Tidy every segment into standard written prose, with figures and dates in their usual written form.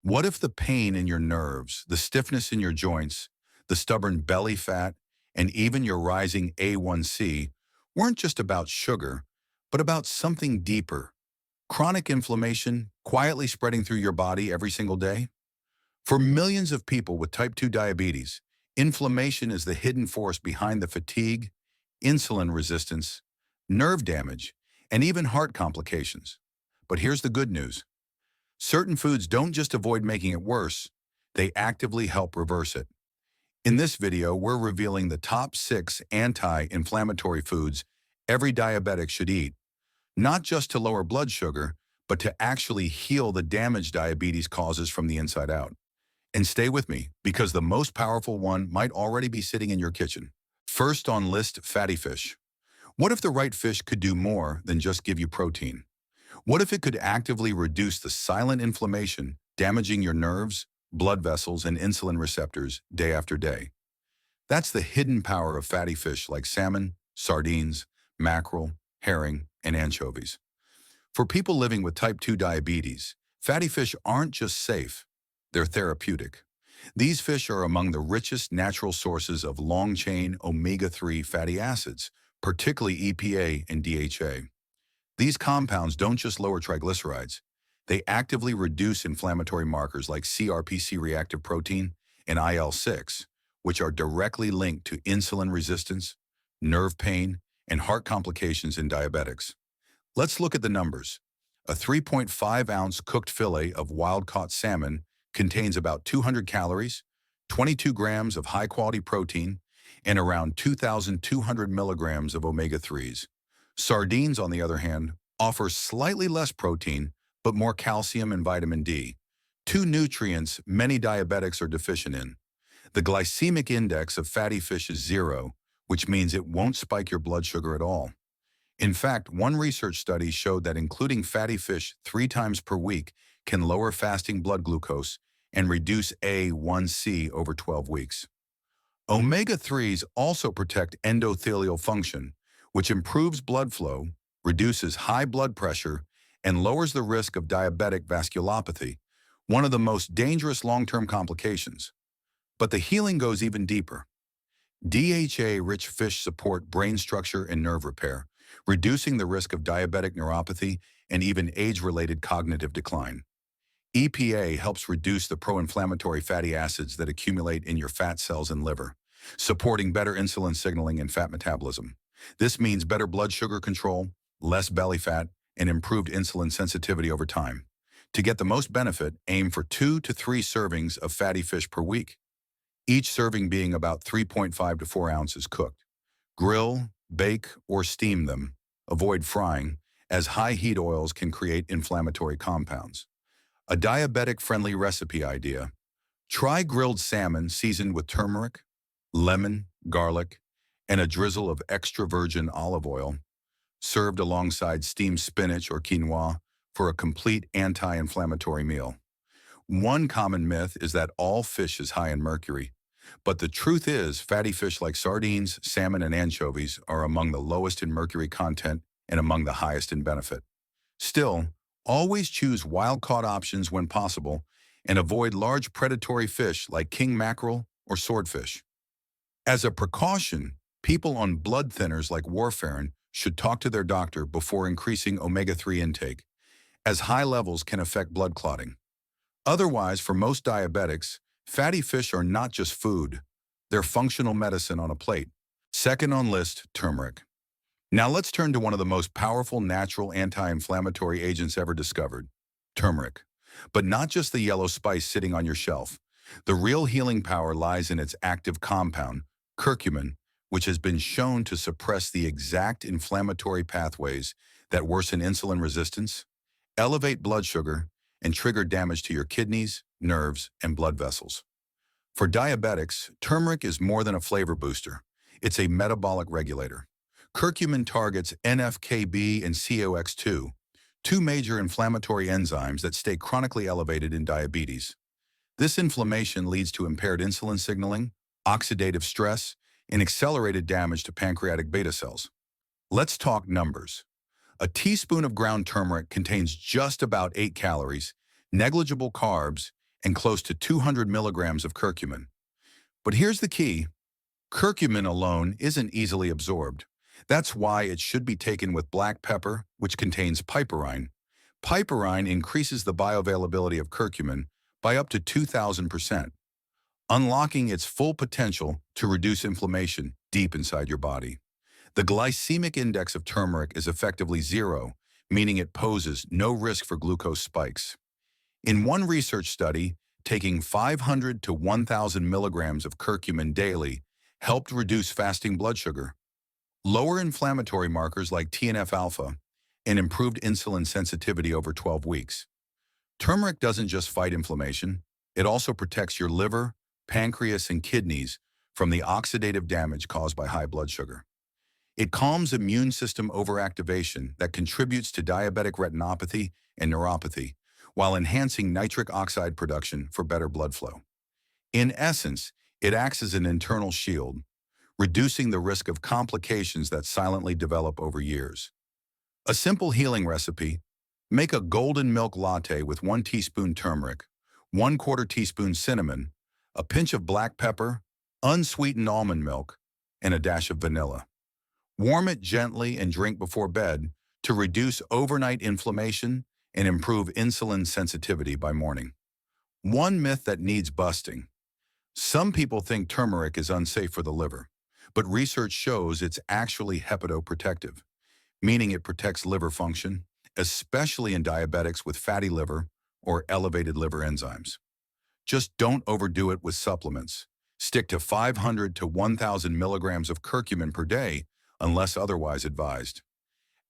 What if the pain in your nerves, the stiffness in your joints, the stubborn belly fat, and even your rising A1C weren't just about sugar, but about something deeper? Chronic inflammation quietly spreading through your body every single day? For millions of people with type 2 diabetes, inflammation is the hidden force behind the fatigue, insulin resistance, nerve damage, and even heart complications. But here's the good news. Certain foods don't just avoid making it worse, they actively help reverse it. In this video, we're revealing the top 6 anti-inflammatory foods every diabetic should eat, not just to lower blood sugar, but to actually heal the damage diabetes causes from the inside out. And stay with me, because the most powerful one might already be sitting in your kitchen. First on list, fatty fish. What if the right fish could do more than just give you protein? What if it could actively reduce the silent inflammation damaging your nerves, blood vessels, and insulin receptors day after day? That's the hidden power of fatty fish like salmon, sardines, mackerel, herring, and anchovies. For people living with type 2 diabetes, fatty fish aren't just safe, they're therapeutic. These fish are among the richest natural sources of long-chain omega-3 fatty acids, particularly EPA and DHA. These compounds don't just lower triglycerides, they actively reduce inflammatory markers like CRPC reactive protein and IL-6, which are directly linked to insulin resistance, nerve pain, and heart complications in diabetics. Let's look at the numbers. A 3.5-ounce cooked fillet of wild-caught salmon contains about 200 calories, 22 grams of high-quality protein, and around 2,200 milligrams of omega-3s. Sardines, on the other hand, offer slightly less protein, but more calcium and vitamin D, two nutrients many diabetics are deficient in. The glycemic index of fatty fish is 0, which means it won't spike your blood sugar at all. In fact, one research study showed that including fatty fish 3 times per week can lower fasting blood glucose and reduce A1C over 12 weeks. Omega-3s also protect endothelial function, which improves blood flow, reduces high blood pressure, and lowers the risk of diabetic vasculopathy, one of the most dangerous long-term complications. But the healing goes even deeper. DHA-rich fish support brain structure and nerve repair, reducing the risk of diabetic neuropathy and even age-related cognitive decline. EPA helps reduce the pro-inflammatory fatty acids that accumulate in your fat cells and liver, supporting better insulin signaling and fat metabolism. This means better blood sugar control, less belly fat, and improved insulin sensitivity over time. To get the most benefit, aim for 2 to 3 servings of fatty fish per week, each serving being about 3.5 to 4 ounces cooked. Grill, bake, or steam them. Avoid frying, as high heat oils can create inflammatory compounds. A diabetic-friendly recipe idea. Try grilled salmon seasoned with turmeric, lemon, garlic, and a drizzle of extra virgin olive oil, served alongside steamed spinach or quinoa for a complete anti-inflammatory meal. One common myth is that all fish is high in mercury, but the truth is fatty fish like sardines, salmon, and anchovies are among the lowest in mercury content and among the highest in benefit. Still, always choose wild-caught options when possible and avoid large predatory fish like king mackerel or swordfish. As a precaution, people on blood thinners like warfarin should talk to their doctor before increasing omega-3 intake, as high levels can affect blood clotting. Otherwise, for most diabetics, fatty fish are not just food, they're functional medicine on a plate. Second on list, turmeric. Now let's turn to one of the most powerful natural anti-inflammatory agents ever discovered, turmeric. But not just the yellow spice sitting on your shelf. The real healing power lies in its active compound, curcumin, which has been shown to suppress the exact inflammatory pathways that worsen insulin resistance, elevate blood sugar, and trigger damage to your kidneys, nerves, and blood vessels. For diabetics, turmeric is more than a flavor booster. It's a metabolic regulator. Curcumin targets NF-κB and COX-2, two major inflammatory enzymes that stay chronically elevated in diabetes. This inflammation leads to impaired insulin signaling, oxidative stress, and accelerated damage to pancreatic beta cells. Let's talk numbers. A teaspoon of ground turmeric contains just about 8 calories, negligible carbs, and close to 200 milligrams of curcumin. But here's the key. Curcumin alone isn't easily absorbed. That's why it should be taken with black pepper, which contains piperine. Piperine increases the bioavailability of curcumin by up to 2,000%, unlocking its full potential to reduce inflammation deep inside your body. The glycemic index of turmeric is effectively zero, meaning it poses no risk for glucose spikes. In one research study, taking 500 to 1,000 milligrams of curcumin daily helped reduce fasting blood sugar, lower inflammatory markers like TNF-alpha, and improved insulin sensitivity over 12 weeks. Turmeric doesn't just fight inflammation, it also protects your liver, pancreas, and kidneys from the oxidative damage caused by high blood sugar. It calms immune system overactivation that contributes to diabetic retinopathy and neuropathy, while enhancing nitric oxide production for better blood flow. In essence, it acts as an internal shield, reducing the risk of complications that silently develop over years. A simple healing recipe: make a golden milk latte with 1 teaspoon turmeric, 1/4 teaspoon cinnamon, a pinch of black pepper, unsweetened almond milk, and a dash of vanilla. Warm it gently and drink before bed to reduce overnight inflammation and improve insulin sensitivity by morning. One myth that needs busting. Some people think turmeric is unsafe for the liver, but research shows it's actually hepatoprotective, meaning it protects liver function, especially in diabetics with fatty liver or elevated liver enzymes. Just don't overdo it with supplements. Stick to 500 to 1,000 milligrams of curcumin per day unless otherwise advised.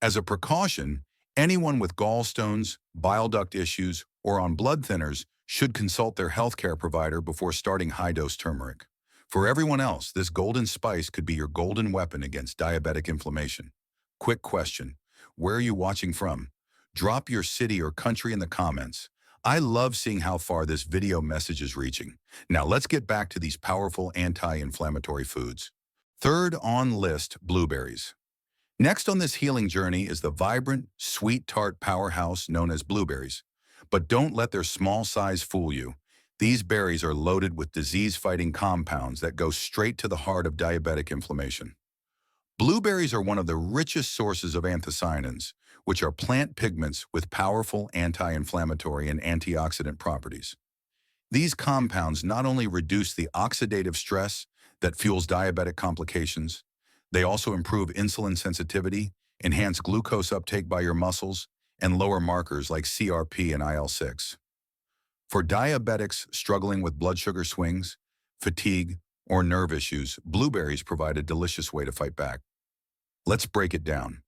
As a precaution, anyone with gallstones, bile duct issues, or on blood thinners should consult their healthcare provider before starting high-dose turmeric. For everyone else, this golden spice could be your golden weapon against diabetic inflammation. Quick question: where are you watching from? Drop your city or country in the comments. I love seeing how far this video message is reaching. Now let's get back to these powerful anti-inflammatory foods. Third on list, blueberries. Next on this healing journey is the vibrant, sweet tart powerhouse known as blueberries. But don't let their small size fool you. These berries are loaded with disease-fighting compounds that go straight to the heart of diabetic inflammation. Blueberries are one of the richest sources of anthocyanins, which are plant pigments with powerful anti-inflammatory and antioxidant properties. These compounds not only reduce the oxidative stress that fuels diabetic complications, they also improve insulin sensitivity, enhance glucose uptake by your muscles, and lower markers like CRP and IL-6. For diabetics struggling with blood sugar swings, fatigue, or nerve issues, blueberries provide a delicious way to fight back. Let's break it down.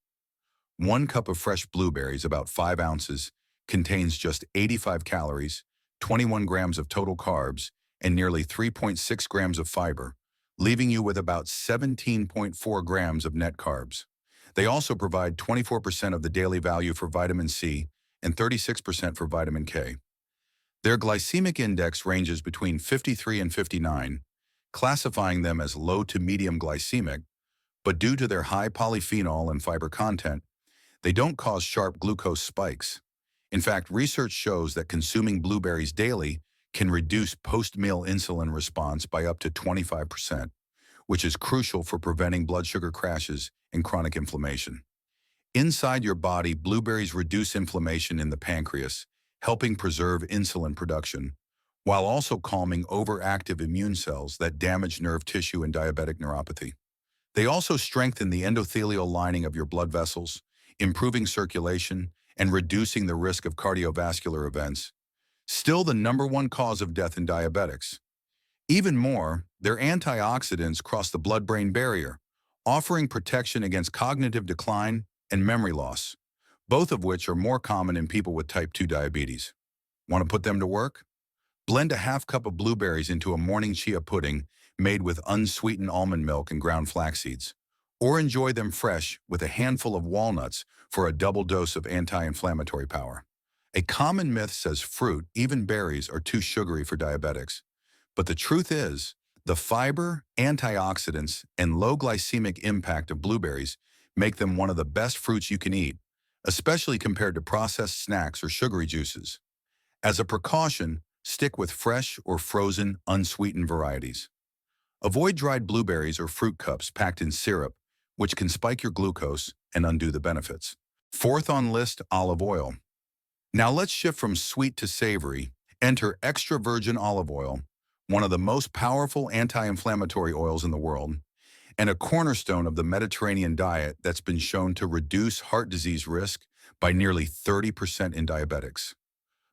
1 cup of fresh blueberries, about 5 ounces, contains just 85 calories, 21 grams of total carbs, and nearly 3.6 grams of fiber, leaving you with about 17.4 grams of net carbs. They also provide 24% of the daily value for vitamin C and 36% for vitamin K. Their glycemic index ranges between 53 and 59, classifying them as low to medium glycemic, but due to their high polyphenol and fiber content, they don't cause sharp glucose spikes. In fact, research shows that consuming blueberries daily can reduce post-meal insulin response by up to 25%, which is crucial for preventing blood sugar crashes and chronic inflammation. Inside your body, blueberries reduce inflammation in the pancreas, helping preserve insulin production, while also calming overactive immune cells that damage nerve tissue in diabetic neuropathy. They also strengthen the endothelial lining of your blood vessels, improving circulation and reducing the risk of cardiovascular events, still the #1 cause of death in diabetics. Even more, their antioxidants cross the blood-brain barrier, offering protection against cognitive decline and memory loss, both of which are more common in people with type 2 diabetes. Want to put them to work? Blend a half cup of blueberries into a morning chia pudding made with unsweetened almond milk and ground flax seeds, or enjoy them fresh with a handful of walnuts for a double dose of anti-inflammatory power. A common myth says fruit, even berries, are too sugary for diabetics. But the truth is, the fiber, antioxidants, and low glycemic impact of blueberries make them one of the best fruits you can eat, especially compared to processed snacks or sugary juices. As a precaution, Stick with fresh or frozen, unsweetened varieties. Avoid dried blueberries or fruit cups packed in syrup, which can spike your glucose and undo the benefits. Fourth on list, olive oil. Now let's shift from sweet to savory. Enter extra virgin olive oil, one of the most powerful anti-inflammatory oils in the world, and a cornerstone of the Mediterranean diet that's been shown to reduce heart disease risk by nearly 30% in diabetics.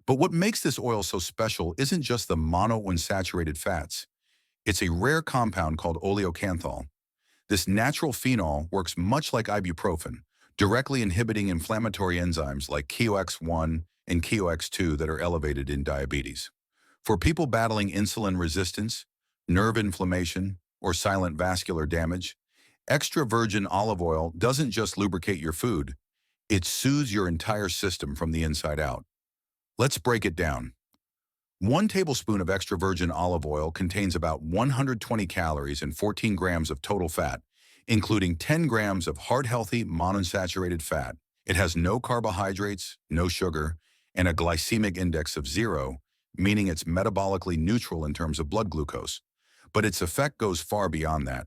But what makes this oil so special isn't just the monounsaturated fats. It's a rare compound called oleocanthal. This natural phenol works much like ibuprofen, directly inhibiting inflammatory enzymes like KOX1 and KOX2 that are elevated in diabetes. For people battling insulin resistance, nerve inflammation, or silent vascular damage, extra virgin olive oil doesn't just lubricate your food, it soothes your entire system from the inside out. Let's break it down. 1 tablespoon of extra virgin olive oil contains about 120 calories and 14 grams of total fat, including 10 grams of heart-healthy monounsaturated fat. It has no carbohydrates, no sugar, and a glycemic index of 0, meaning it's metabolically neutral in terms of blood glucose. But its effect goes far beyond that.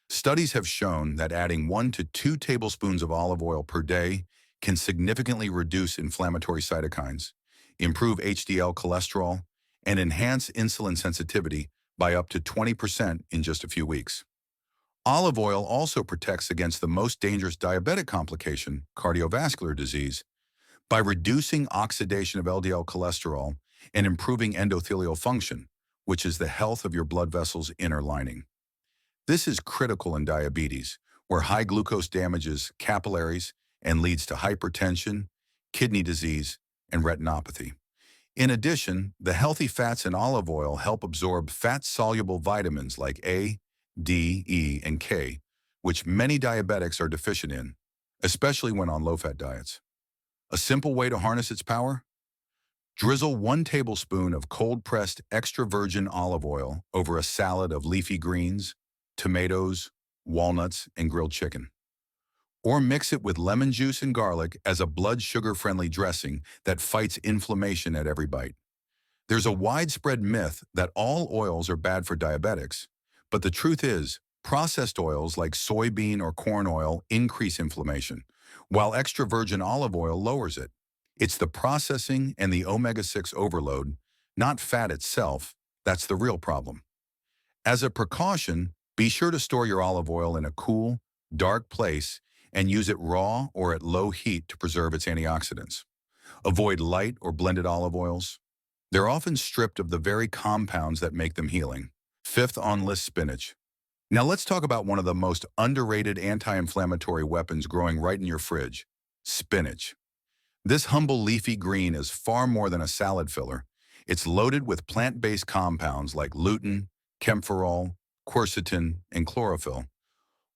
Studies have shown that adding 1 to 2 tablespoons of olive oil per day can significantly reduce inflammatory cytokines, improve HDL cholesterol, and enhance insulin sensitivity by up to 20% in just a few weeks. Olive oil also protects against the most dangerous diabetic complication, cardiovascular disease, by reducing oxidation of LDL cholesterol and improving endothelial function, which is the health of your blood vessels' inner lining. This is critical in diabetes, where high glucose damages capillaries and leads to hypertension, kidney disease, and retinopathy. In addition, the healthy fats in olive oil help absorb fat-soluble vitamins like A, D, E, and K, which many diabetics are deficient in, especially when on low-fat diets. A simple way to harness its power? Drizzle 1 tablespoon of cold-pressed extra virgin olive oil over a salad of leafy greens, tomatoes, walnuts, and grilled chicken. Or mix it with lemon juice and garlic as a blood sugar-friendly dressing that fights inflammation at every bite. There's a widespread myth that all oils are bad for diabetics, but the truth is, processed oils like soybean or corn oil increase inflammation, while extra virgin olive oil lowers it. It's the processing and the omega-6 overload, not fat itself, that's the real problem. As a precaution, be sure to store your olive oil in a cool, dark place and use it raw or at low heat to preserve its antioxidants. Avoid light or blended olive oils. They're often stripped of the very compounds that make them healing. Fifth on list, spinach. Now let's talk about one of the most underrated anti-inflammatory weapons growing right in your fridge, spinach. This humble leafy green is far more than a salad filler. It's loaded with plant-based compounds like lutein, camphorol, quercetin, and chlorophyll,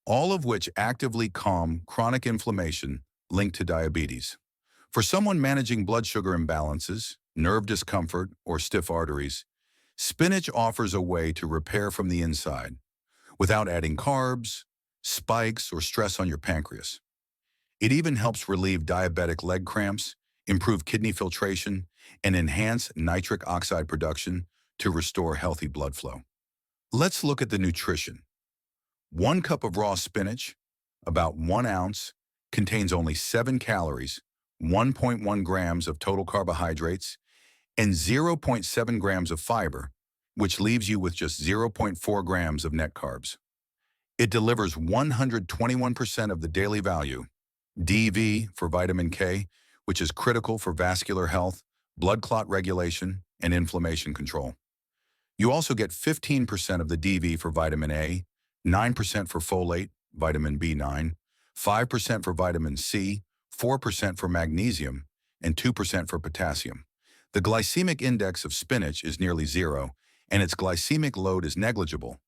all of which actively calm chronic inflammation linked to diabetes. For someone managing blood sugar imbalances, nerve discomfort, or stiff arteries, spinach offers a way to repair from the inside without adding carbs, spikes, or stress on your pancreas. It even helps relieve diabetic leg cramps, improve kidney filtration, and enhance nitric oxide production to restore healthy blood flow. Let's look at the nutrition. 1 cup of raw spinach, about 1 ounce, contains only 7 calories, 1.1 grams of total carbohydrates, and 0.7 grams of fiber, which leaves you with just 0.4 grams of net carbs. It delivers 121% of the daily value, DV for vitamin K, which is critical for vascular health, blood clot regulation, and inflammation control. You also get 15% of the DV for vitamin A, 9% for folate, vitamin B9, 5% for vitamin C, 4% for magnesium, and 2% for potassium. The glycemic index of spinach is nearly 0, and its glycemic load is negligible,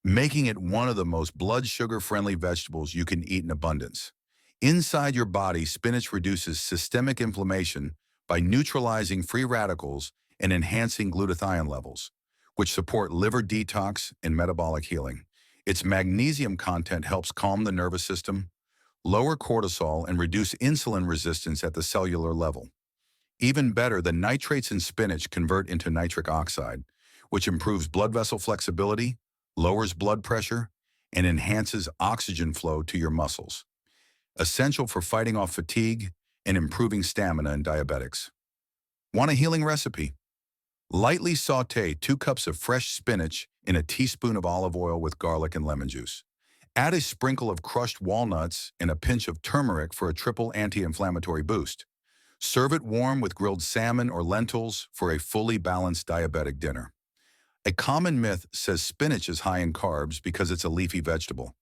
making it one of the most blood sugar-friendly vegetables you can eat in abundance. Inside your body, spinach reduces systemic inflammation by neutralizing free radicals and enhancing glutathione levels, which support liver detox and metabolic healing. Its magnesium content helps calm the nervous system, lower cortisol, and reduce insulin resistance at the cellular level. Even better, the nitrates in spinach convert into nitric oxide, which improves blood vessel flexibility, lowers blood pressure, and enhances oxygen flow to your muscles, essential for fighting off fatigue and improving stamina in diabetics. Want a healing recipe? Lightly saute 2 cups of fresh spinach in a teaspoon of olive oil with garlic and lemon juice. Add a sprinkle of crushed walnuts and a pinch of turmeric for a triple anti-inflammatory boost. Serve it warm with grilled salmon or lentils for a fully balanced diabetic dinner. A common myth says spinach is high in carbs because it's a leafy vegetable.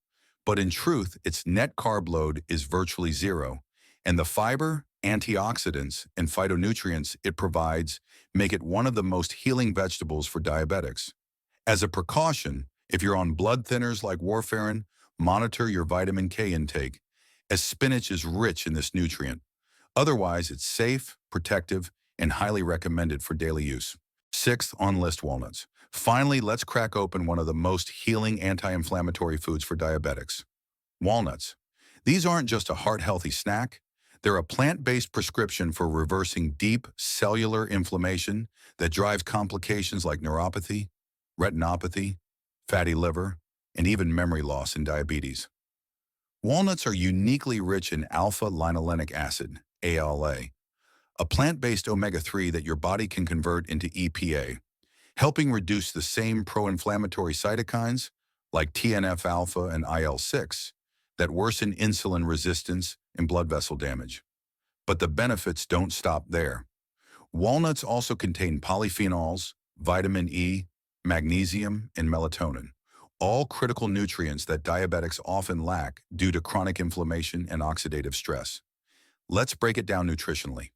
But in truth, its net carb load is virtually zero, and the fiber, antioxidants, and phytonutrients it provides make it one of the most healing vegetables for diabetics. As a precaution, if you're on blood thinners like warfarin, monitor your vitamin K intake, as spinach is rich in this nutrient. Otherwise, it's safe, protective, and highly recommended for daily use. Sixth on list, walnuts. Finally, let's crack open one of the most healing anti-inflammatory foods for diabetics. Walnuts. These aren't just a heart-healthy snack. They're a plant-based prescription for reversing deep cellular inflammation that drives complications like neuropathy, retinopathy, fatty liver, and even memory loss in diabetes. Walnuts are uniquely rich in alpha-linolenic acid, ALA, a plant-based omega-3 that your body can convert into EPA, helping reduce the same pro-inflammatory cytokines like TNF-alpha and IL-6 that worsen insulin resistance and blood vessel damage. But the benefits don't stop there. Walnuts also contain polyphenols, vitamin E, magnesium, and melatonin, all critical nutrients that diabetics often lack due to chronic inflammation and oxidative stress. Let's break it down nutritionally.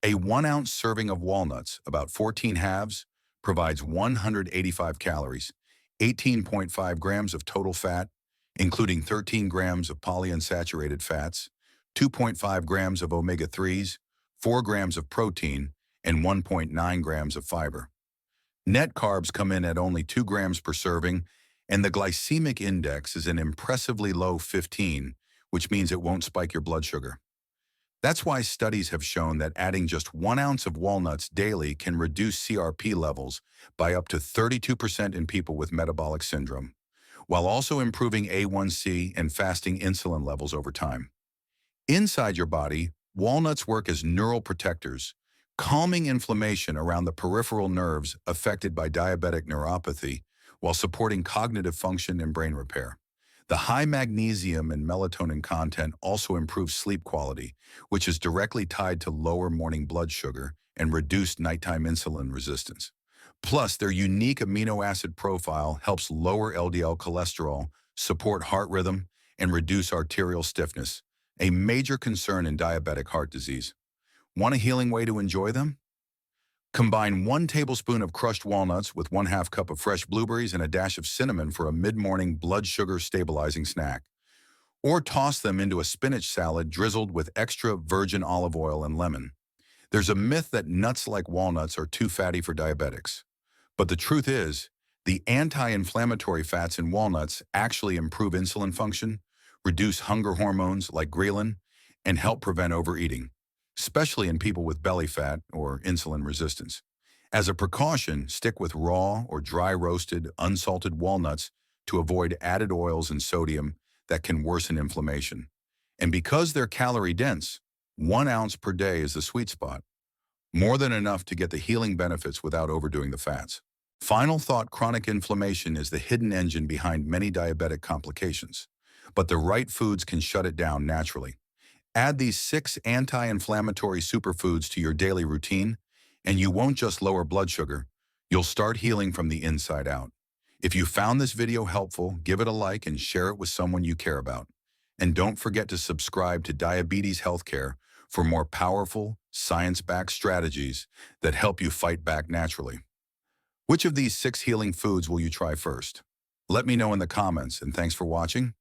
A 1-ounce serving of walnuts, about 14 halves, provides 185 calories, 18.5 grams of total fat, including 13 grams of polyunsaturated fats, 2.5 grams of omega-3s, 4 grams of protein, and 1.9 grams of fiber. Net carbs come in at only 2 grams per serving, and the glycemic index is an impressively low 15, which means it won't spike your blood sugar. That's why studies have shown that adding just 1 ounce of walnuts daily can reduce CRP levels by up to 32% in people with metabolic syndrome, while also improving A1C and fasting insulin levels over time. Inside your body, walnuts work as neural protectors, calming inflammation around the peripheral nerves affected by diabetic neuropathy while supporting cognitive function and brain repair. The high magnesium and melatonin content also improves sleep quality, which is directly tied to lower morning blood sugar and reduced nighttime insulin resistance. Plus, their unique amino acid profile helps lower LDL cholesterol, support heart rhythm, and reduce arterial stiffness, a major concern in diabetic heart disease. Want a healing way to enjoy them? Combine 1 tablespoon of crushed walnuts with 1/2 cup of fresh blueberries and a dash of cinnamon for a mid-morning blood sugar stabilizing snack. Or toss them into a spinach salad drizzled with extra virgin olive oil and lemon. There's a myth that nuts like walnuts are too fatty for diabetics. But the truth is, the anti-inflammatory fats in walnuts actually improve insulin function, reduce hunger hormones like ghrelin, and help prevent overeating, especially in people with belly fat or insulin resistance. As a precaution, stick with raw or dry roasted, unsalted walnuts to avoid added oils and sodium that can worsen inflammation. And because they're calorie dense, 1 ounce per day is the sweet spot, more than enough to get the healing benefits without overdoing the fats. Final thought: chronic inflammation is the hidden engine behind many diabetic complications, but the right foods can shut it down naturally. Add these 6 anti-inflammatory superfoods to your daily routine, and you won't just lower blood sugar, you'll start healing from the inside out. If you found this video helpful, give it a like and share it with someone you care about. And don't forget to subscribe to Diabetes Healthcare for more powerful, science-backed strategies that help you fight back naturally. Which of these 6 healing foods will you try first? Let me know in the comments, and thanks for watching.